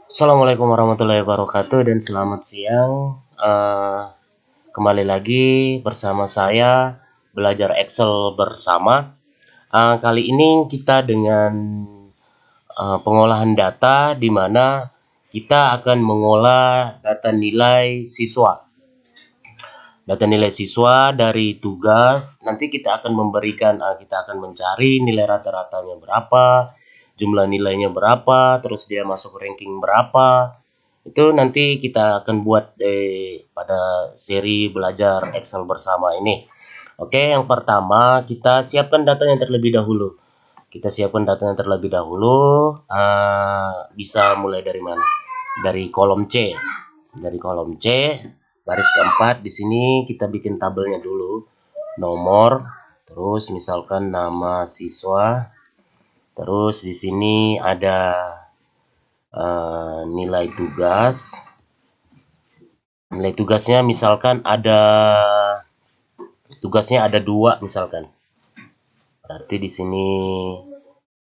Assalamualaikum warahmatullahi wabarakatuh dan selamat siang. Kembali lagi bersama saya belajar Excel bersama. Kali ini kita dengan pengolahan data di mana kita akan mengolah data nilai siswa. Data nilai siswa dari tugas. Nanti kita akan memberikan, kita akan mencari nilai rata-ratanya berapa, jumlah nilainya berapa, terus dia masuk ranking berapa. Itu nanti kita akan buat pada seri belajar Excel bersama ini. Oke, yang pertama kita siapkan datanya terlebih dahulu. Bisa mulai dari mana? Dari kolom C. Baris keempat di sini kita bikin tabelnya dulu. Nomor, terus misalkan nama siswa. Terus di sini ada nilai tugas. Nilai tugasnya misalkan ada 2 misalkan. Berarti di sini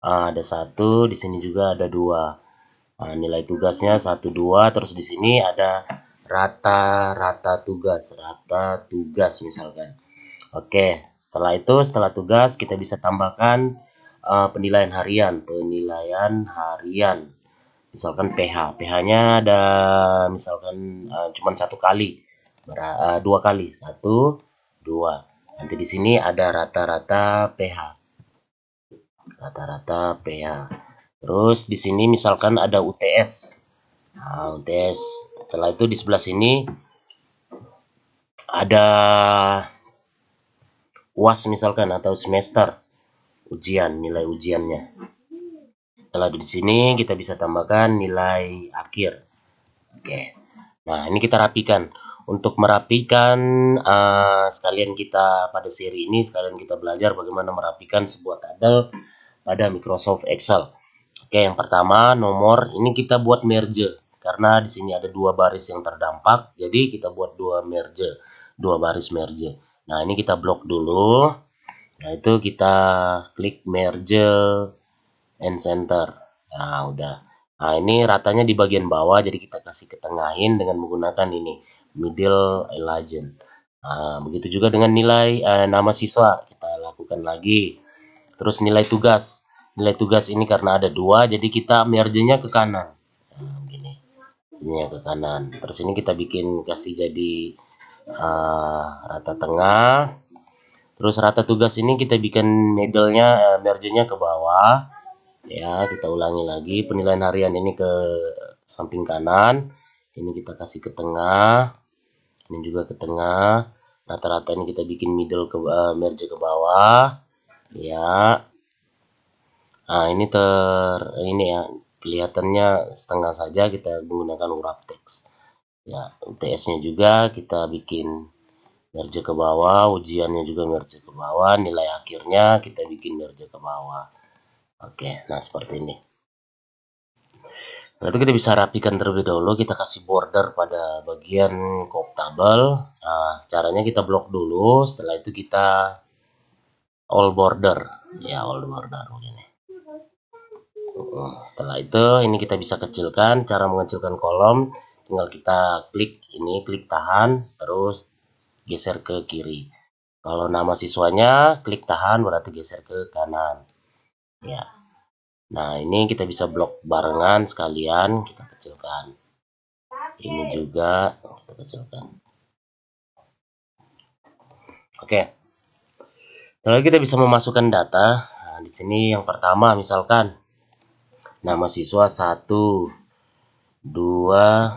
ada 1, di sini juga ada 2. Nilai tugasnya 1 2, terus di sini ada rata tugas misalkan. Oke, setelah tugas kita bisa tambahkan penilaian harian. Misalkan pH-nya ada misalkan cuma 1 kali, 2 kali, 1 2. Nanti di sini ada rata-rata pH. Terus di sini misalkan ada UTS. UTS. Setelah itu di sebelah sini ada UAS misalkan atau semester ujian, nilai ujiannya. Setelah di sini kita bisa tambahkan nilai akhir. Oke. Nah, ini kita rapikan. Untuk merapikan sekalian kita pada seri ini sekalian kita belajar bagaimana merapikan sebuah tabel pada Microsoft Excel. Oke, yang pertama nomor ini kita buat merge karena di sini ada 2 baris yang terdampak. Jadi kita buat 2 baris merge. Nah, ini kita blok dulu. Nah, itu kita klik merge and center. Nah, udah. Nah, ini ratanya di bagian bawah, jadi kita kasih ketengahin dengan menggunakan ini middle legend. Nah, begitu juga dengan nilai nama siswa kita lakukan lagi. Terus nilai tugas ini karena ada 2, jadi kita merge-nya ke kanan. Nah, gini, ini ke kanan. Terus ini kita kasih jadi rata tengah. Terus rata tugas ini kita bikin middle-nya merge-nya ke bawah. Ya, kita ulangi lagi. Penilaian harian ini ke samping kanan. Ini kita kasih ke tengah. Ini juga ke tengah. Rata-rata ini kita bikin middle ke merge ke bawah. Ya. Nah, ini ya kelihatannya setengah saja, kita menggunakan wrap text. Ya, UTS-nya juga kita bikin merge ke bawah, ujiannya juga merge ke bawah, nilai akhirnya kita bikin merge ke bawah. Oke, nah seperti ini. Nah, itu kita bisa rapikan terlebih dahulu, kita kasih border pada bagian kop tabel. Nah, caranya kita blok dulu, setelah itu kita all border. Ya, all border begini. Setelah itu ini kita bisa kecilkan. Cara mengecilkan kolom tinggal kita klik tahan, terus geser ke kiri. Kalau nama siswanya klik tahan berarti geser ke kanan. Ya. Nah, ini kita bisa blok barengan sekalian, kita kecilkan. Ini juga kita kecilkan. Oke. Setelah kita bisa memasukkan data. Nah, di sini yang pertama misalkan nama siswa 1 2 3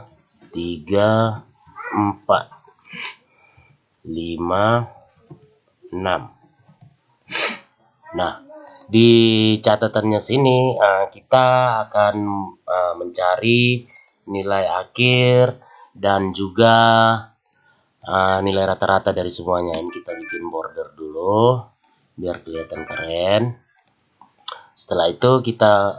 4 5 6. Nah, di catatannya sini kita akan mencari nilai akhir dan juga nilai rata-rata dari semuanya. Ini kita bikin border dulu biar kelihatan keren. Setelah itu kita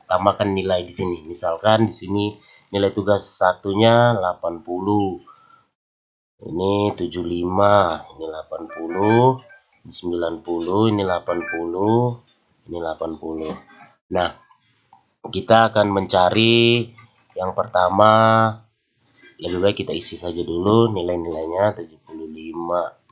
tambahkan nilai di sini. Misalkan di sini nilai tugas satunya 80. Ini 75, ini 80, ini 90, ini 80, ini 80. Nah, kita akan mencari Yang pertama, lebih baik kita isi saja dulu nilai-nilainya 75.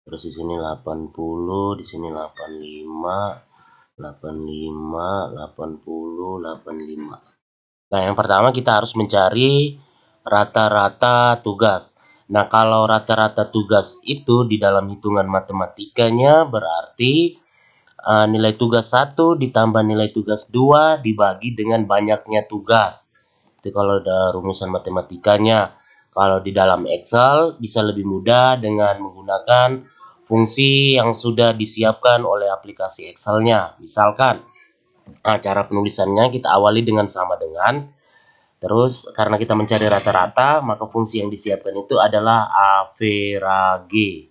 Terus di sini 80, di sini 85, 85, 80, 85. Nah, yang pertama kita harus mencari rata-rata tugas. Nah, kalau rata-rata tugas itu di dalam hitungan matematikanya berarti nilai tugas 1 ditambah nilai tugas 2 dibagi dengan banyaknya tugas. Itu kalau ada rumusan matematikanya. Kalau di dalam Excel bisa lebih mudah dengan menggunakan fungsi yang sudah disiapkan oleh aplikasi Excel-nya. Misalkan, cara penulisannya kita awali dengan sama dengan, terus karena kita mencari rata-rata, maka fungsi yang disiapkan itu adalah average.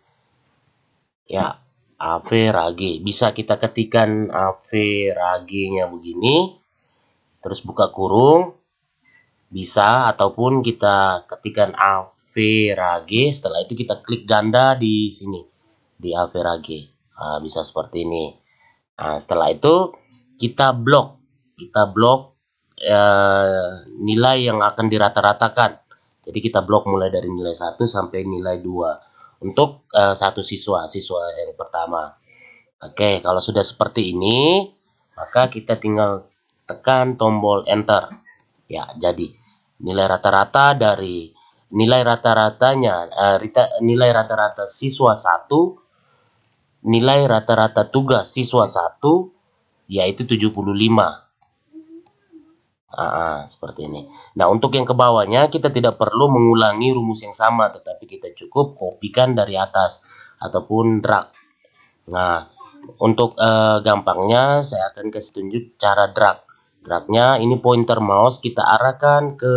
Ya, average. Bisa kita ketikkan average-nya begini, terus buka kurung, bisa, ataupun kita ketikkan average, setelah itu kita klik ganda di sini, di average. Nah, bisa seperti ini. Nah, setelah itu kita blok nilai yang akan dirata-ratakan. Jadi kita blok mulai dari nilai 1 sampai nilai 2 untuk satu siswa yang pertama. Oke, kalau sudah seperti ini, maka kita tinggal tekan tombol enter. Ya, jadi nilai rata-rata dari nilai rata-ratanya nilai rata-rata siswa 1, nilai rata-rata tugas siswa 1 yaitu 75. Seperti ini. Nah, untuk yang ke bawahnya kita tidak perlu mengulangi rumus yang sama, tetapi kita cukup kopikan dari atas ataupun drag. Nah, untuk gampangnya saya akan kasih tunjuk cara drag. Dragnya ini pointer mouse kita arahkan ke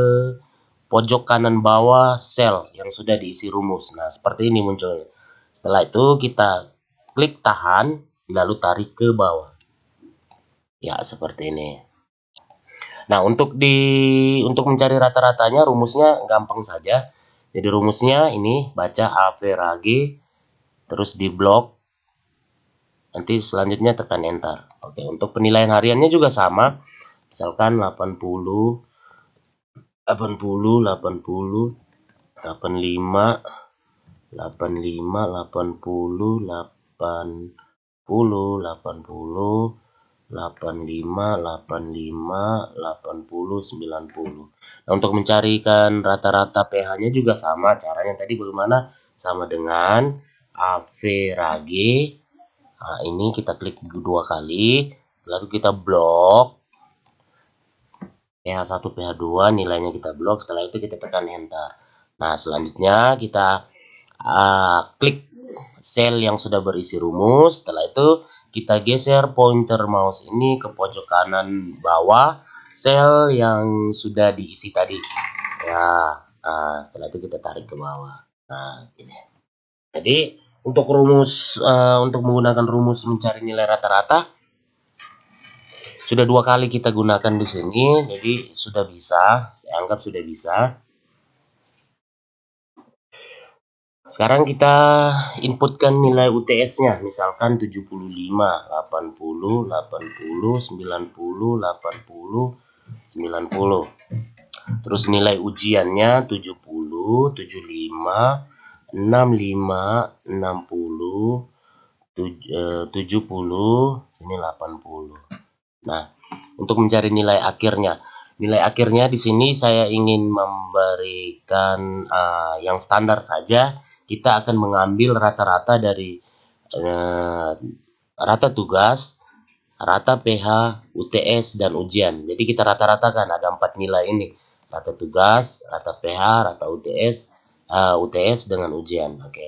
pojok kanan bawah sel yang sudah diisi rumus. Nah, seperti ini munculnya. Setelah itu kita klik tahan lalu tarik ke bawah. Ya, seperti ini. Nah, untuk mencari rata-ratanya rumusnya gampang saja. Jadi rumusnya ini baca average terus di blok. Nanti selanjutnya tekan enter. Oke, untuk penilaian hariannya juga sama. Misalkan 80, 80, 80, 85, 85, 80, 80, 80, 85, 85, 80, 90. Nah, untuk mencarikan rata-rata pH-nya juga sama. Caranya tadi bagaimana? Sama dengan average. Nah, ini kita klik 2 kali, lalu kita blok pH1, pH2, nilainya kita blok, setelah itu kita tekan enter. Nah, selanjutnya kita klik sel yang sudah berisi rumus, setelah itu kita geser pointer mouse ini ke pojok kanan bawah sel yang sudah diisi tadi. Ya, setelah itu kita tarik ke bawah. Nah, ini. Jadi untuk untuk menggunakan rumus mencari nilai rata-rata sudah 2 kali kita gunakan di sini, jadi sudah bisa. Saya anggap sudah bisa. Sekarang kita inputkan nilai UTS-nya, misalkan 75, 80, 80, 90, 80, 90. Terus nilai ujiannya 70, 75, 65, 60, 70, ini 80. Nah, untuk mencari nilai akhirnya di sini saya ingin memberikan yang standar saja. Kita akan mengambil rata-rata dari rata tugas, rata pH, UTS, dan ujian. Jadi kita rata-ratakan, ada 4 nilai ini. Rata tugas, rata pH, rata UTS dengan ujian. Oke.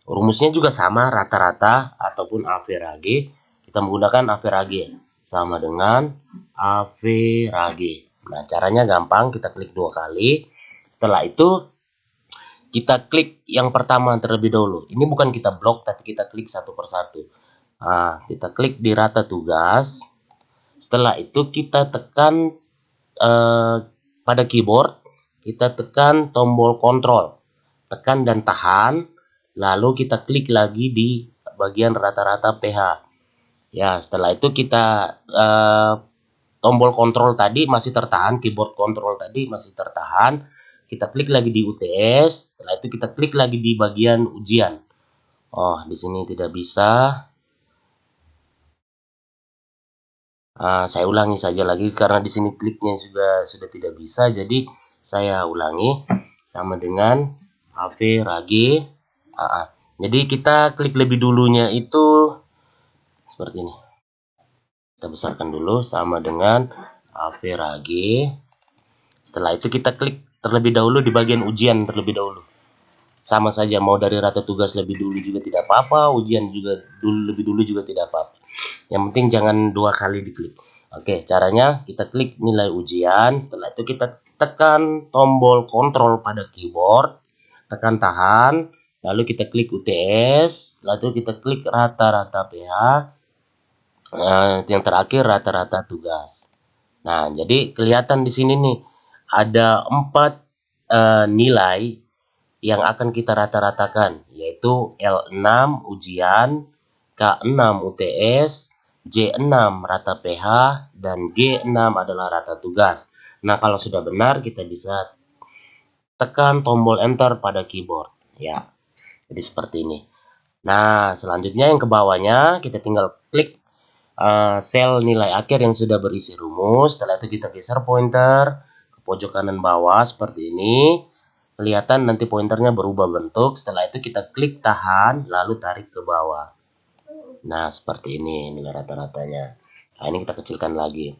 Rumusnya juga sama, rata-rata ataupun average. Kita menggunakan average sama dengan average. Nah, caranya gampang, kita klik 2 kali. Setelah itu kita klik yang pertama terlebih dahulu. Ini bukan kita blok, tapi kita klik satu persatu. Nah, kita klik di rata tugas. Setelah itu kita tekan pada keyboard, kita tekan tombol kontrol. Tekan dan tahan, lalu kita klik lagi di bagian rata-rata pH. Ya, setelah itu kita tombol kontrol tadi masih tertahan, keyboard kontrol tadi masih tertahan. Kita klik lagi di UTS, setelah itu kita klik lagi di bagian ujian. Oh, di sini tidak bisa. Saya ulangi saja lagi karena di sini kliknya sudah tidak bisa, jadi saya ulangi sama dengan AV Rage. Jadi kita klik lebih dulunya itu seperti ini. Kita besarkan dulu sama dengan AV Rage. Setelah itu kita klik terlebih dahulu di bagian ujian terlebih dahulu. Sama saja, mau dari rata tugas lebih dulu juga tidak apa-apa, ujian juga lebih dulu juga tidak apa-apa. Yang penting jangan 2 kali diklik. Oke, caranya kita klik nilai ujian, setelah itu kita tekan tombol kontrol pada keyboard, tekan tahan, lalu kita klik UTS, lalu kita klik rata-rata PH, yang terakhir rata-rata tugas. Nah, jadi kelihatan di sini nih ada 4 nilai yang akan kita rata-ratakan, yaitu L6 ujian, K6 UTS, J6 rata PH, dan G6 adalah rata tugas. Nah, kalau sudah benar kita bisa tekan tombol enter pada keyboard. Ya, jadi seperti ini. Nah, selanjutnya yang ke bawahnya kita tinggal klik sel nilai akhir yang sudah berisi rumus. Setelah itu kita geser pointer ke pojok kanan bawah seperti ini. Kelihatan nanti pointernya berubah bentuk. Setelah itu kita klik tahan lalu tarik ke bawah. Nah, seperti ini nilai rata-ratanya. Nah, ini kita kecilkan lagi.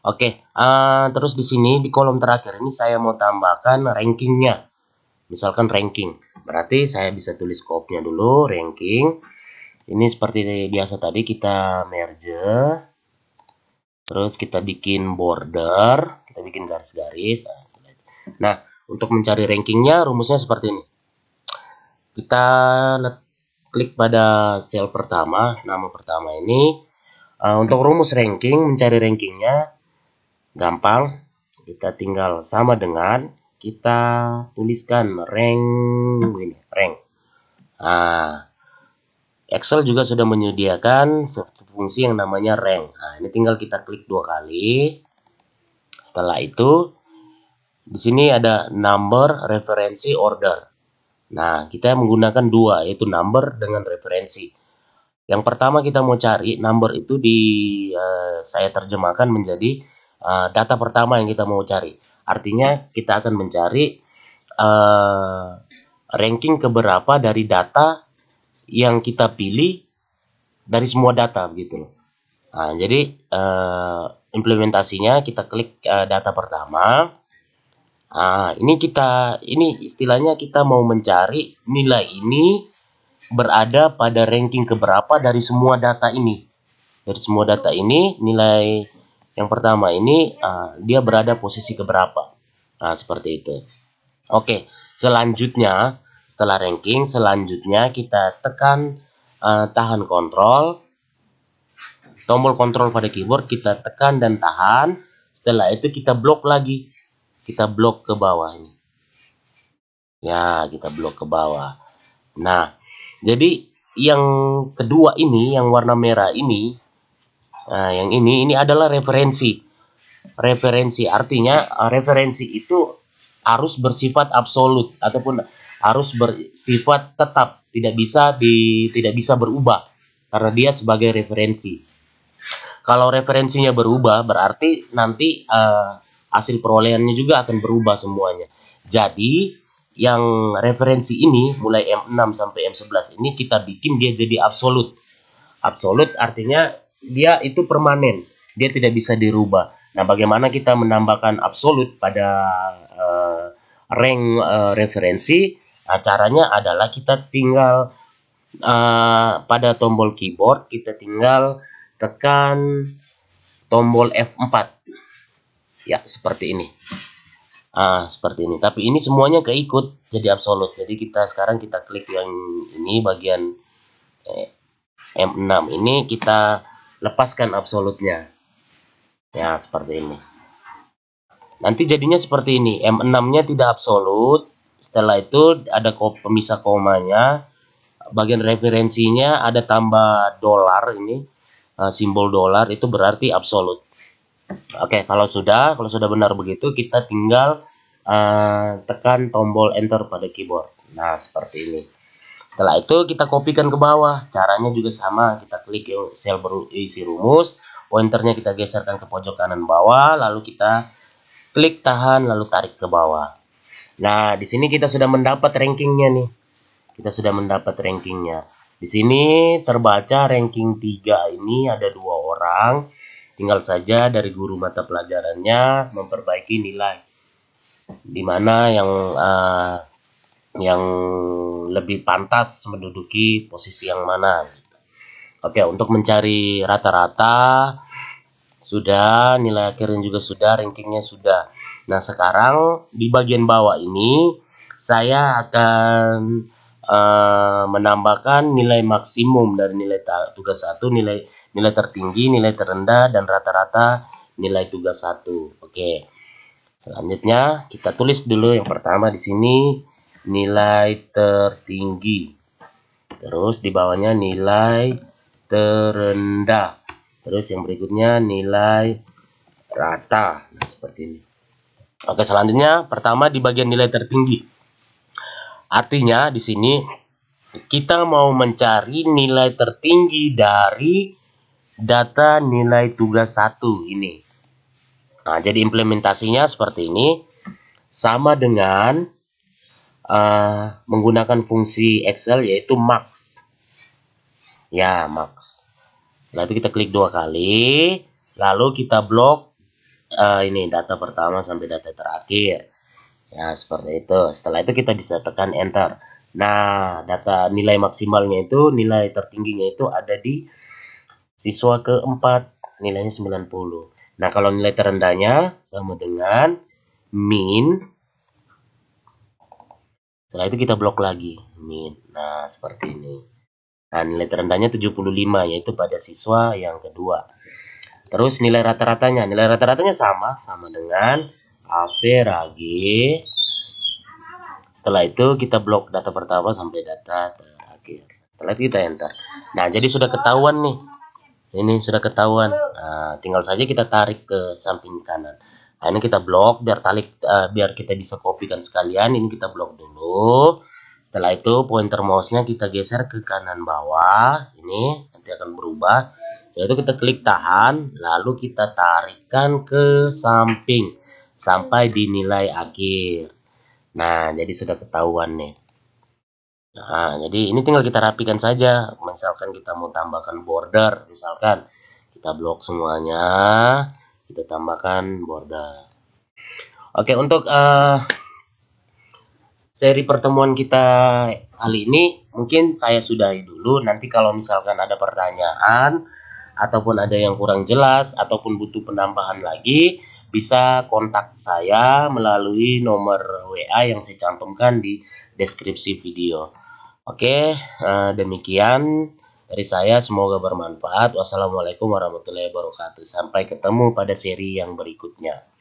Oke, terus di sini di kolom terakhir ini saya mau tambahkan rankingnya. Misalkan ranking. Berarti saya bisa tulis scope-nya dulu, ranking. Ini seperti biasa tadi kita merge, terus kita bikin border, kita bikin garis-garis. Nah, untuk mencari rankingnya rumusnya seperti ini. Kita klik pada sel pertama, nama pertama ini. Untuk rumus ranking, mencari rankingnya gampang. Kita tinggal sama dengan kita tuliskan rank ini, rank. Excel juga sudah menyediakan suatu fungsi yang namanya rank. Nah, ini tinggal kita klik 2 kali. Setelah itu, di sini ada number, referensi, order. Nah, kita menggunakan 2, yaitu number dengan referensi. Yang pertama kita mau cari number itu saya terjemahkan menjadi data pertama yang kita mau cari. Artinya kita akan mencari ranking keberapa dari data yang kita pilih dari semua data begitu loh. Nah, jadi implementasinya kita klik data pertama. Ini istilahnya kita mau mencari nilai ini berada pada ranking keberapa dari semua data ini. Dari semua data ini nilai yang pertama ini dia berada posisi keberapa. Nah, seperti itu. Oke, selanjutnya setelah ranking, selanjutnya kita tekan tahan kontrol, tombol kontrol pada keyboard kita tekan dan tahan. Setelah itu kita blok lagi, kita blok ke bawah ini. Ya, kita blok ke bawah. Nah, jadi yang kedua ini, yang warna merah ini, yang ini adalah referensi. Referensi artinya referensi itu harus bersifat absolut ataupun harus bersifat tetap, tidak bisa berubah karena dia sebagai referensi. Kalau referensinya berubah berarti nanti hasil perolehannya juga akan berubah semuanya. Jadi yang referensi ini mulai M6 sampai M11 ini kita bikin dia jadi absolut. Absolut artinya dia itu permanen, dia tidak bisa dirubah. Nah, bagaimana kita menambahkan absolut pada rank referensi? Nah, caranya adalah kita tinggal pada tombol keyboard kita tinggal tekan tombol F4. Ya, seperti ini. Seperti ini. Tapi ini semuanya keikut jadi absolut. Jadi sekarang kita klik yang ini bagian M6 ini kita lepaskan absolutnya. Ya, seperti ini. Nanti jadinya seperti ini. M6-nya tidak absolut. Setelah itu ada pemisah komanya. Bagian referensinya ada tambah dolar ini. Simbol dolar itu berarti absolut. Oke, kalau sudah benar begitu, kita tinggal tekan tombol enter pada keyboard. Nah, seperti ini. Setelah itu kita kopikan ke bawah. Caranya juga sama, kita klik sel berisi rumus, pointernya kita geserkan ke pojok kanan bawah, lalu kita klik tahan, lalu tarik ke bawah. Nah, di sini kita sudah mendapat rankingnya nih. Kita sudah mendapat rankingnya. Di sini terbaca ranking 3 ini ada 2 orang. Tinggal saja dari guru mata pelajarannya memperbaiki nilai. Di mana yang lebih pantas menduduki posisi yang mana. Oke, untuk mencari rata-rata sudah, nilai akhirnya juga sudah, rankingnya sudah. Nah, sekarang di bagian bawah ini saya akan menambahkan nilai maksimum dari nilai tugas 1, nilai tertinggi, nilai terendah, dan rata-rata nilai tugas 1. Oke. Selanjutnya kita tulis dulu yang pertama di sini nilai tertinggi. Terus di bawahnya nilai terendah. Terus yang berikutnya nilai rata. Nah, seperti ini. Oke, selanjutnya pertama di bagian nilai tertinggi. Artinya di sini kita mau mencari nilai tertinggi dari data nilai tugas 1 ini. Nah, jadi implementasinya seperti ini. Sama dengan menggunakan fungsi Excel yaitu max. Ya, max. Setelah itu kita klik 2 kali, lalu kita blok ini data pertama sampai data terakhir. Ya, seperti itu. Setelah itu kita bisa tekan enter. Nah, data nilai maksimalnya itu, nilai tertingginya itu ada di siswa keempat, nilainya 90. Nah, kalau nilai terendahnya sama dengan min. Setelah itu kita blok lagi, min. Nah, seperti ini. Nah, nilai terendahnya 75, yaitu pada siswa yang kedua. Terus nilai rata-ratanya sama dengan average. Setelah itu kita blok data pertama sampai data terakhir. Setelah itu kita enter. Nah, jadi sudah ketahuan nih. Ini sudah ketahuan. Nah, tinggal saja kita tarik ke samping kanan. Nah, ini kita blok biar kita bisa kopikan sekalian. Ini kita blok dulu. Setelah itu pointer mouse-nya kita geser ke kanan bawah. Ini nanti akan berubah. Setelah itu kita klik tahan, lalu kita tarikkan ke samping sampai di nilai akhir. Nah, jadi sudah ketahuan nih. Nah, jadi ini tinggal kita rapikan saja. Misalkan kita mau tambahkan border, misalkan kita blok semuanya, kita tambahkan border. Oke, untuk seri pertemuan kita kali ini mungkin saya sudahi dulu. Nanti kalau misalkan ada pertanyaan ataupun ada yang kurang jelas ataupun butuh penambahan lagi, bisa kontak saya melalui nomor WA yang saya cantumkan di deskripsi video. Oke, demikian dari saya, semoga bermanfaat. Wassalamualaikum warahmatullahi wabarakatuh. Sampai ketemu pada seri yang berikutnya.